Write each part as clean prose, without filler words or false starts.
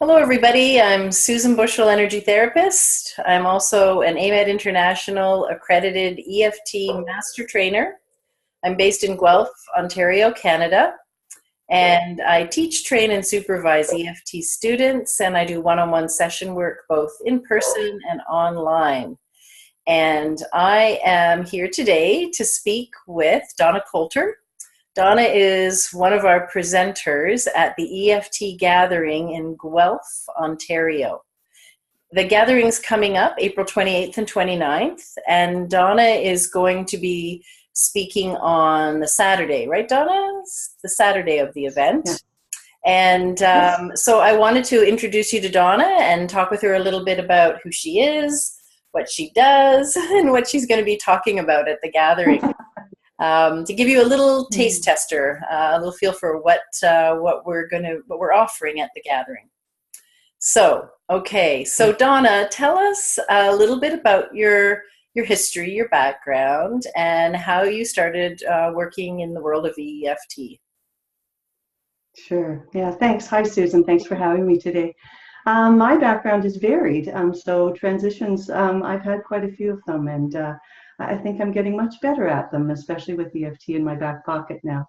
Hello, everybody. I'm Susan Bushel, energy therapist. I'm also an AMED International accredited EFT master trainer. I'm based in Guelph, Ontario, Canada, and I teach, train, and supervise EFT students, and I do one-on-one session work both in person and online. And I am here today to speak with Donna Coulter. Donna is one of our presenters at the EFT gathering in Guelph, Ontario. The gathering's coming up April 28th and 29th, and Donna is going to be speaking on the Saturday, right, Donna? The Saturday of the event. Yeah. And so I wanted to introduce you to Donna and talk with her a little bit about who she is, what she does, and what she's going to be talking about at the gathering. To give you a little taste tester, a little feel for what we're offering at the gathering. So, okay, so Donna, tell us a little bit about your history, your background, and how you started working in the world of EFT. Sure. Yeah, thanks. Hi, Susan. Thanks for having me today. My background is varied. So transitions, I've had quite a few of them, and I think I'm getting much better at them, especially with EFT in my back pocket now.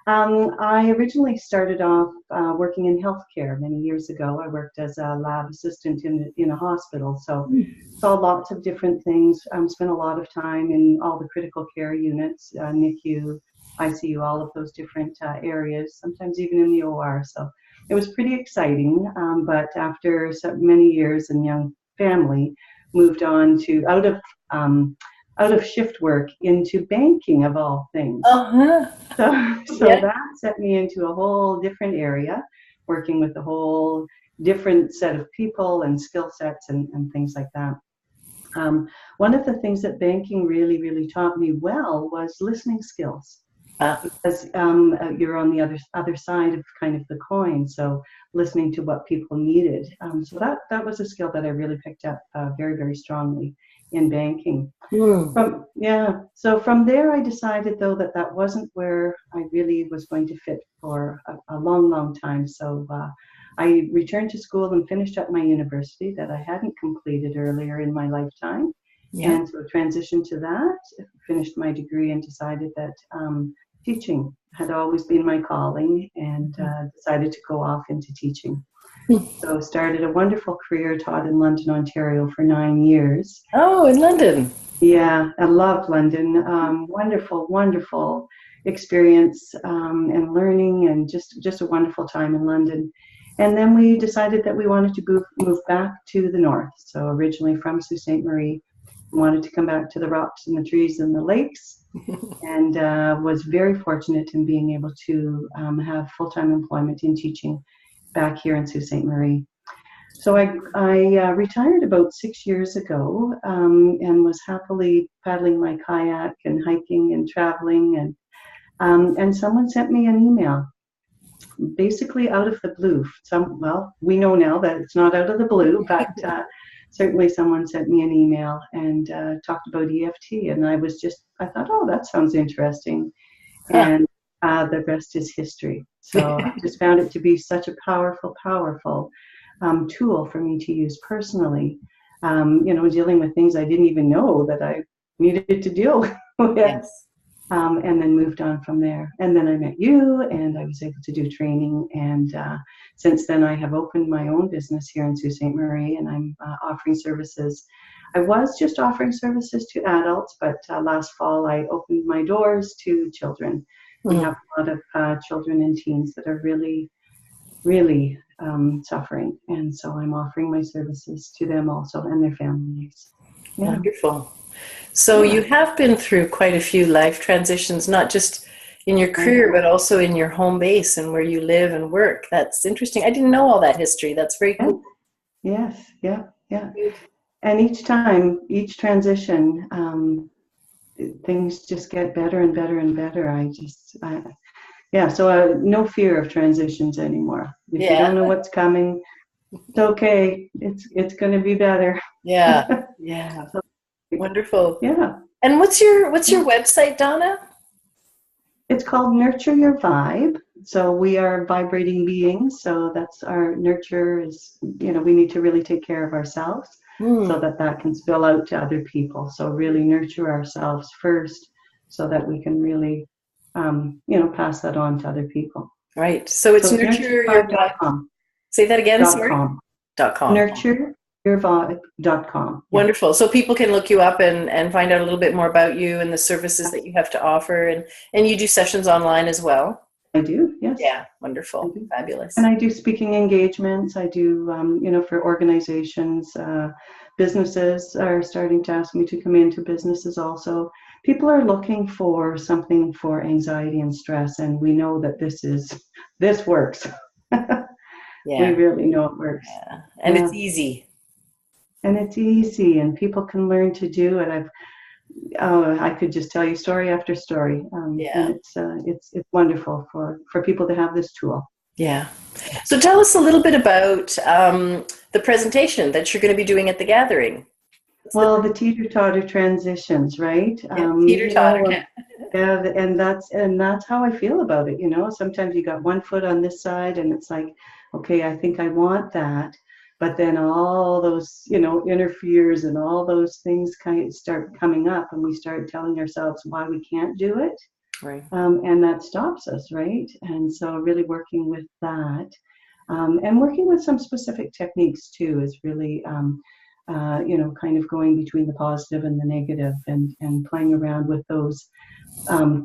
I originally started off working in healthcare many years ago. I worked as a lab assistant in a hospital, so saw lots of different things. Spent a lot of time in all the critical care units, NICU, ICU, all of those different areas, sometimes even in the OR. So it was pretty exciting, but after so many years and young family, moved on to out of shift work into banking of all things. Uh-huh. So yeah. That set me into a whole different area, working with a whole different set of people and skill sets and things like that. One of the things that banking really, really taught me well was listening skills. Because you're on the other side of kind of the coin, so listening to what people needed. So that was a skill that I really picked up very, very strongly in banking. So from there I decided though that wasn't where I really was going to fit for a long, long time. So I returned to school and finished up my university that I hadn't completed earlier in my lifetime. Yeah. And so transitioned to that, finished my degree and decided that teaching had always been my calling, and decided to go off into teaching. So started a wonderful career, taught in London, Ontario for 9 years. Oh, in London. Yeah, I loved London. Wonderful, wonderful experience and learning, and just a wonderful time in London. And then we decided that we wanted to move back to the north. So originally from Sault Ste. Marie, wanted to come back to the rocks and the trees and the lakes, and was very fortunate in being able to have full-time employment in teaching back here in Sault Ste. Marie. So I retired about 6 years ago and was happily paddling my kayak and hiking and traveling, and someone sent me an email, basically out of the blue. Well, we know now that it's not out of the blue, but certainly someone sent me an email and talked about EFT, and I thought, oh, that sounds interesting. And the rest is history. So I just found it to be such a powerful, powerful tool for me to use personally, dealing with things I didn't even know that I needed to deal with. Yes. And then moved on from there. And then I met you, and I was able to do training. And since then, I have opened my own business here in Sault Ste. Marie, and I'm offering services. I was just offering services to adults, but last fall I opened my doors to children. We have a lot of children and teens that are really, really suffering. And so I'm offering my services to them also and their families. Yeah. Wonderful. So you have been through quite a few life transitions, not just in your career, but also in your home base and where you live and work. That's interesting. I didn't know all that history. That's very cool. Yes, yeah. And each transition, things just get better and better and better. So no fear of transitions anymore. If you don't know what's coming, it's okay. It's going to be better. Yeah. So, wonderful. Yeah. And what's your website, Donna? It's called Nurture Your Vibe. So we are vibrating beings. So that's our nurture is, we need to really take care of ourselves so that that can spill out to other people. So really nurture ourselves first so that we can really, pass that on to other people. Right. So it's nurture your vibe. nurtureyourvibe.com. Say that again, sorry. .com. .com. Nurtureyourvibe.com. Wonderful. So people can look you up and find out a little bit more about you and the services that you have to offer. And you do sessions online as well. I do, yes. Yeah, wonderful. Fabulous. And I do speaking engagements. I do, for organizations. Businesses are starting to ask me to come into businesses also. People are looking for something for anxiety and stress, and we know that this works. Yeah. We really know it works. Yeah. And it's easy. And it's easy, and people can learn to do it. I could just tell you story after story. And it's wonderful for people to have this tool. Yeah. So tell us a little bit about the presentation that you're going to be doing at the gathering. Well, the teeter-totter transitions, right? Teeter-totter. And that's how I feel about it. Sometimes you got one foot on this side, and it's like, okay, I think I want that. But then all those, inner fears and all those things kind of start coming up, and we start telling ourselves why we can't do it. Right. And that stops us, right? And so really working with that, and working with some specific techniques too is really, kind of going between the positive and the negative and playing around with those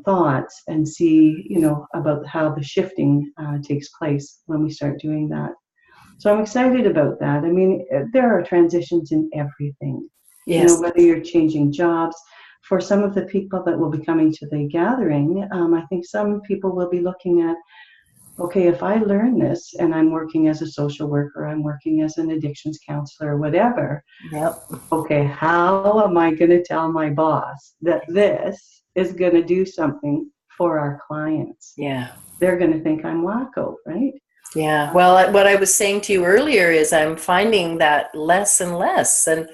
thoughts and see, about how the shifting takes place when we start doing that. So I'm excited about that. I mean, there are transitions in everything. Yes. Whether you're changing jobs. For some of the people that will be coming to the gathering, I think some people will be looking at, okay, if I learn this and I'm working as a social worker, I'm working as an addictions counselor, whatever. Yep. Okay, how am I going to tell my boss that this is going to do something for our clients? Yeah. They're going to think I'm wacko, right? Yeah. Well, what I was saying to you earlier is I'm finding that less and less. And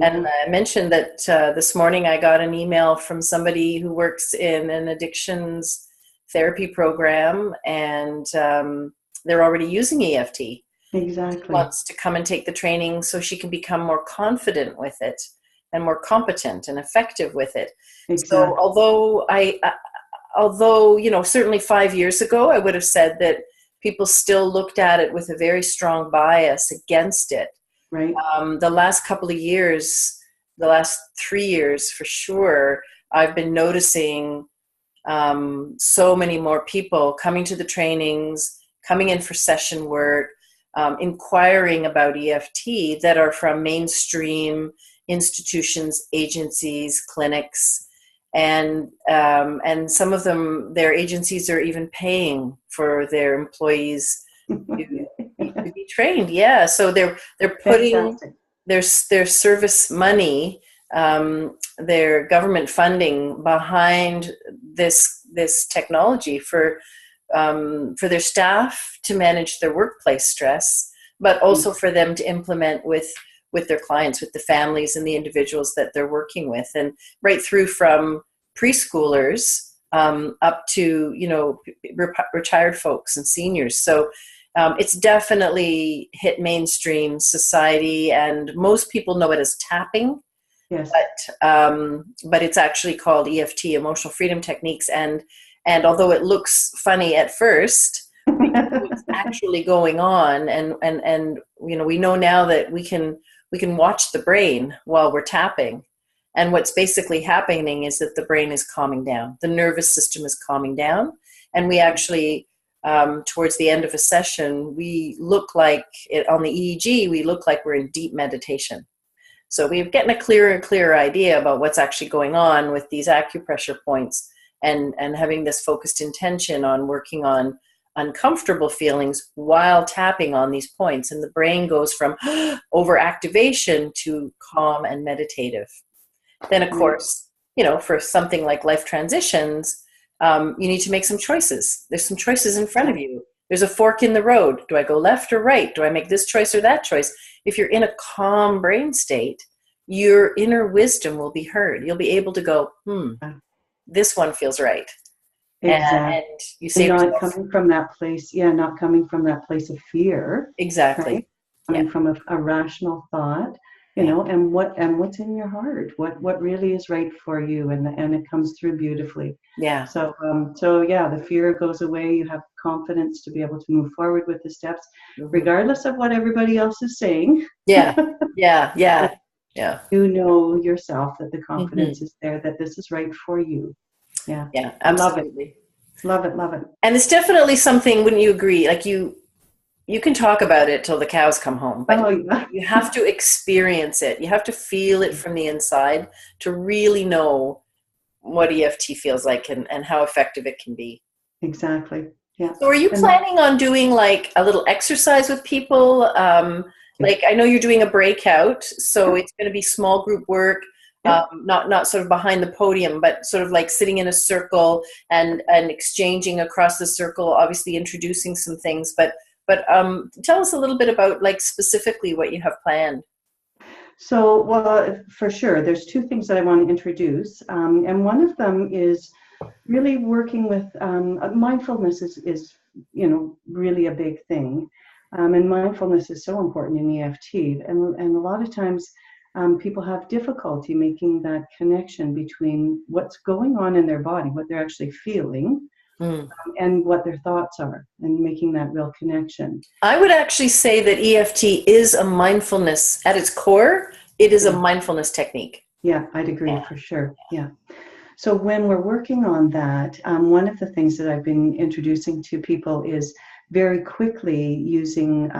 I mentioned that this morning I got an email from somebody who works in an addictions therapy program, and they're already using EFT. Exactly. She wants to come and take the training so she can become more confident with it and more competent and effective with it. Exactly. So although certainly 5 years ago I would have said that people still looked at it with a very strong bias against it. Right. The last couple of years, the last 3 years for sure, I've been noticing so many more people coming to the trainings, coming in for session work, inquiring about EFT that are from mainstream institutions, agencies, clinics, and some of them, their agencies are even paying for their employees to be trained. Yeah, so they're putting their service money, their government funding behind this technology for their staff to manage their workplace stress, but also for them to implement with their clients, with the families and the individuals that they're working with, and right through from preschoolers up to retired folks and seniors. So it's definitely hit mainstream society, and most people know it as tapping. Yes. But it's actually called EFT, Emotional Freedom Techniques, and although it looks funny at first, what's actually going on, and we know now that we can watch the brain while we're tapping, and what's basically happening is that the brain is calming down, the nervous system is calming down, and we actually towards the end of a session, we look like on the EEG, we look like we're in deep meditation. So we're getting a clearer and clearer idea about what's actually going on with these acupressure points, and having this focused intention on working on uncomfortable feelings while tapping on these points. And the brain goes from overactivation to calm and meditative. Then, of course, for something like life transitions, you need to make some choices. There's some choices in front of you. There's a fork in the road. Do I go left or right? Do I make this choice or that choice? If you're in a calm brain state, your inner wisdom will be heard. You'll be able to go, this one feels right. Exactly. and you And say not yourself, coming from that place, not coming from that place of fear, exactly. right? Yeah. Coming from a rational thought, Yeah. and what's in your heart, what really is right for you, and it comes through beautifully. Yeah. So yeah, the fear goes away. You have confidence to be able to move forward with the steps, Mhm. regardless of what everybody else is saying. Yeah. Yeah. Yeah. Yeah. You know yourself that the Hmm. confidence is there, that this is right for you. Yeah, Yeah, I love it, absolutely. love it, love it. And it's definitely something, wouldn't you agree? Like you can talk about it till the cows come home, but Oh yeah. you have to experience it. You have to feel it from the inside to really know what EFT feels like and how effective it can be. Exactly. Yeah. So are you And planning on doing like a little exercise with people? yeah, Like I know you're doing a breakout, so it's going to be small group work, yeah. not sort of behind the podium, but sort of like sitting in a circle and exchanging across the circle, obviously introducing some things. But tell us a little bit about like specifically what you have planned. So, well, for sure, there's two things that I want to introduce, and one of them is really working with mindfulness is really a big thing, and mindfulness is so important in EFT, and a lot of times people have difficulty making that connection between what's going on in their body, what they're actually feeling, Mm. and what their thoughts are, and making that real connection. I would actually say that EFT is a mindfulness at its core. It is a Yeah, mindfulness technique. yeah, I'd agree Yeah. for sure. Yeah. So when we're working on that, one of the things that I've been introducing to people is very quickly using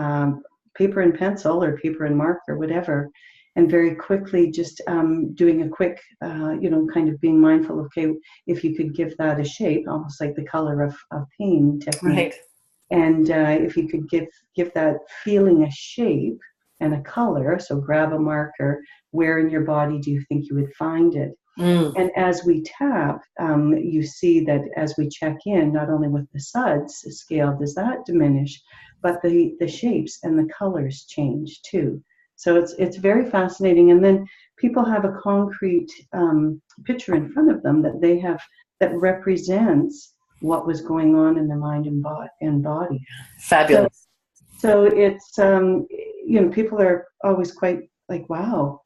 paper and pencil or paper and marker, whatever, and very quickly just doing a quick, kind of being mindful of, okay, if you could give that a shape, almost like the color of pain technique, Right. and if you could give that feeling a shape and a color, so grab a marker, where in your body do you think you would find it? Mm. And as we tap, you see that as we check in, not only with the suds scale does that diminish, but the shapes and the colors change too. So it's very fascinating. And then people have a concrete picture in front of them that they have that represents what was going on in their mind and body. So Fabulous. so it's people are always quite like, wow,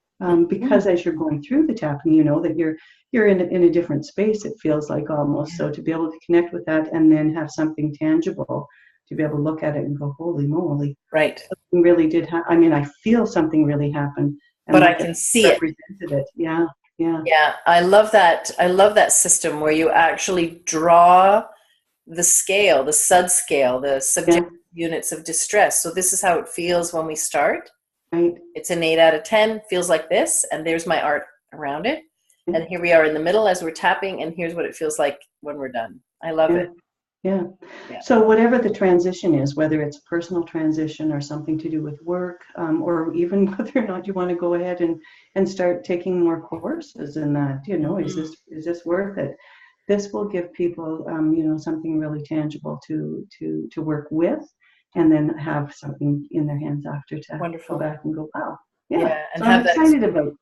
because as you're going through the tapping, you know that you're in a different space. It feels like almost, so to be able to connect with that and then have something tangible to be able to look at it and go, holy moly, Right. something really did happen. I mean, I feel something really happened, and But I look at can see it. represented it. Yeah, yeah, Yeah, I love that. I love that system where you actually draw the scale, the SUD scale, the yeah, subjective units of distress. So this is how it feels when we start. right. It's an 8 out of 10, feels like this, and there's my art around it. Yeah, And here we are in the middle as we're tapping, and here's what it feels like when we're done. I love yeah. it. Yeah. Yeah. So whatever the transition is, whether it's a personal transition or something to do with work, or even whether or not you want to go ahead and start taking more courses in that, Mhm. is this worth it? This will give people, something really tangible to work with, and then have something in their hands after to go Wonderful. back and go, wow, yeah. Yeah, and So I'm have that excited experience. about,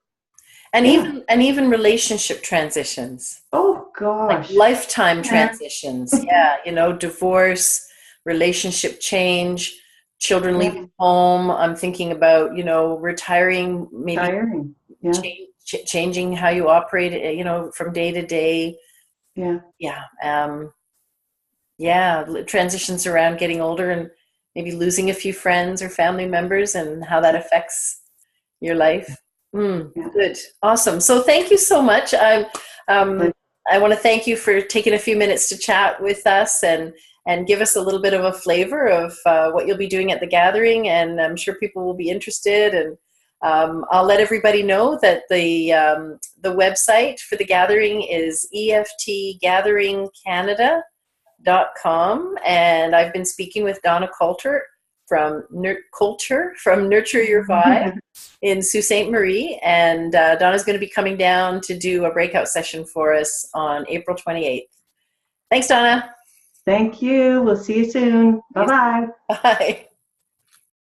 And yeah. even relationship transitions. Oh Like gosh. lifetime Yeah. transitions. Yeah, divorce, relationship change, children Yeah. leaving home. I'm thinking about, retiring, maybe Tiring. Yeah. changing how you operate, from day to day. Yeah. Yeah. Yeah. Transitions around getting older and maybe losing a few friends or family members and how that affects your life. Yeah. Good. Awesome. So thank you so much. Um, I want to thank you for taking a few minutes to chat with us and give us a little bit of a flavor of what you'll be doing at the gathering. And I'm sure people will be interested. And I'll let everybody know that the website for the gathering is EFTGatheringCanada.com. And I've been speaking with Donna Coulter from Coulter from Nurture Your Vibe in Sault Ste. Marie. And Donna's going to be coming down to do a breakout session for us on April 28th. Thanks, Donna. Thank you. We'll see you soon. Bye-bye. Bye.